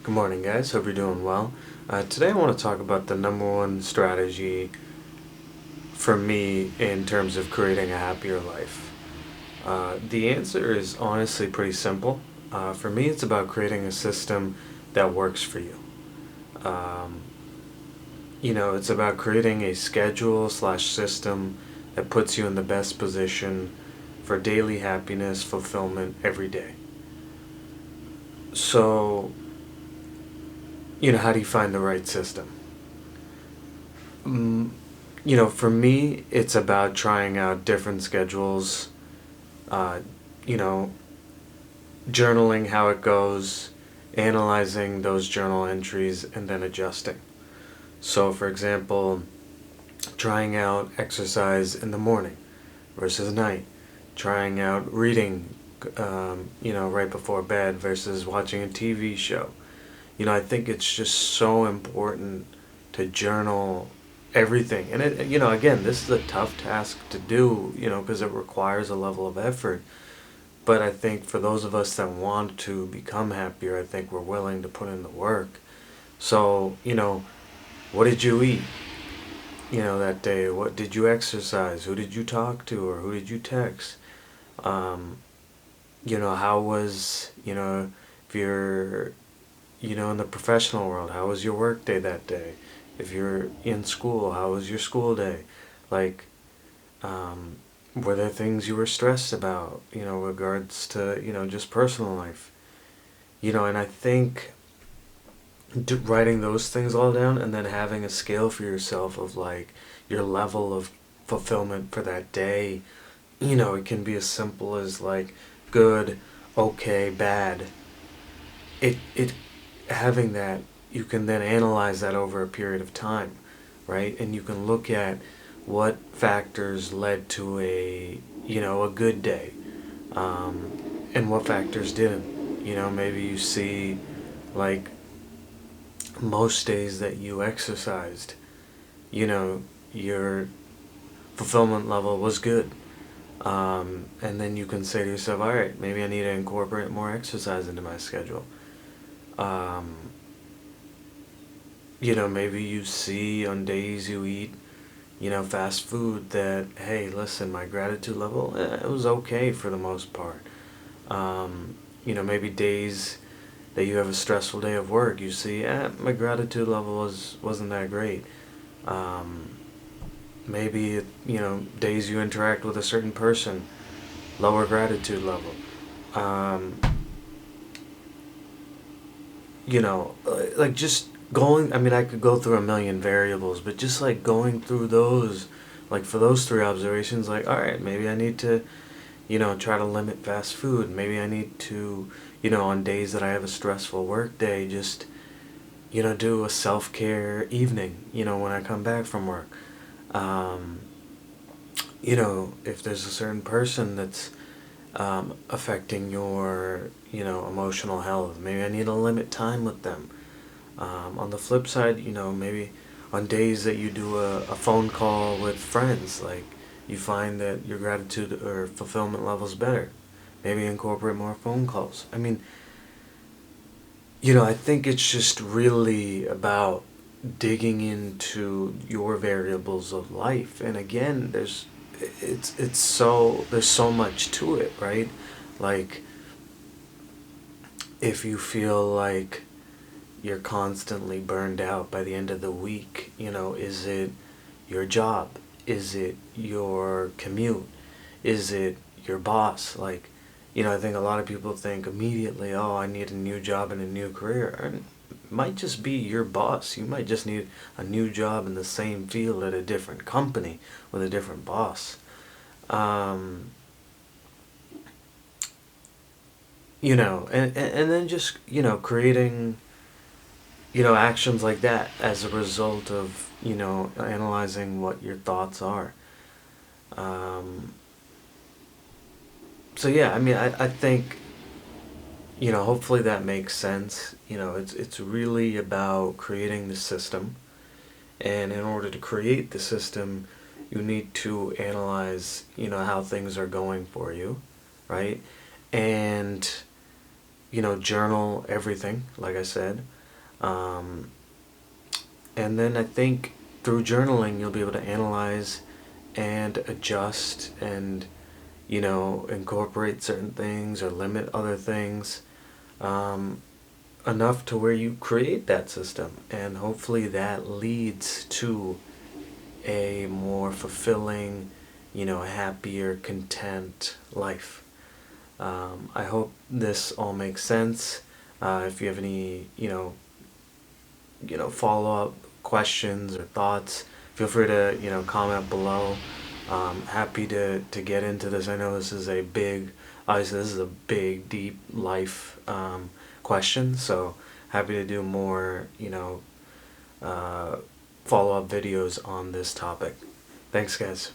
Good morning, guys. Hope you're doing well. Today, I want to talk about the number one strategy for me in terms of creating a happier life. The answer is honestly pretty simple. For me, it's about creating a system that works for you. Um, it's about creating a schedule slash system that puts you in the best position for daily happiness, fulfillment every day. So, how do you find the right system? Mm, for me, it's about trying out different schedules, uh, you know, journaling how it goes, analyzing those journal entries, and then adjusting. So, for example, trying out exercise in the morning versus night, trying out reading, right before bed versus watching a TV show. I think it's just so important to journal everything. And again, this is a tough task to do, because it requires a level of effort. But I think for those of us that want to become happier, I think we're willing to put in the work. So, what did you eat, that day? What did you exercise? Who did you talk to or who did you text? Um, how was, if you're in the professional world, how was your work day that day? If you're in school, how was your school day? Like, were there things you were stressed about, regards to, just personal life? And I think writing those things all down and then having a scale for yourself of like your level of fulfillment for that day, it can be as simple as like good, okay, bad. It having that, you can then analyze that over a period of time, right? And you can look at what factors led to a good day, um, and what factors didn't. Maybe you see like most days that you exercised, your fulfillment level was good. And then you can say to yourself, all right, maybe I need to incorporate more exercise into my schedule. Um, maybe you see on days you eat, fast food that, hey, listen, my gratitude level, it was okay for the most part. Maybe days that you have a stressful day of work, you see, my gratitude level wasn't that great. Um, maybe, days you interact with a certain person, lower gratitude level. Um, like just going, I mean, I could go through a million variables, but just like going through those, like for those three observations, like, all right, maybe I need to, try to limit fast food. Maybe I need to, on days that I have a stressful work day, just, do a self care evening, when I come back from work. Um, if there's a certain person that's affecting your, emotional health, maybe I need to limit time with them. On the flip side, maybe on days that you do a phone call with friends, like you find that your gratitude or fulfillment level's better. Maybe incorporate more phone calls. I mean, I think it's just really about digging into your variables of life. And again, there's so much to it, right? Like if you feel like you're constantly burned out by the end of the week, is it your job? Is it your commute? Is it your boss? Like, I think a lot of people think immediately, oh, I need a new job and a new career. And it might just be your boss. You might just need a new job in the same field at a different company with a different boss. Um, and then just, creating, actions like that as a result of, analyzing what your thoughts are. Um, so yeah, I mean, I think, hopefully that makes sense. It's really about creating the system. And in order to create the system, you need to analyze, how things are going for you, right? And journal everything, like I said. Um, and then I think through journaling, you'll be able to analyze and adjust and, incorporate certain things or limit other things, um, enough to where you create that system. And hopefully that leads to a more fulfilling, happier, content life. I hope this all makes sense. If you have any, follow up questions or thoughts, feel free to, comment below. Happy to get into this. I know this is a big, obviously, this is a big, deep life question. So happy to do more, uh, follow up videos on this topic. Thanks, guys.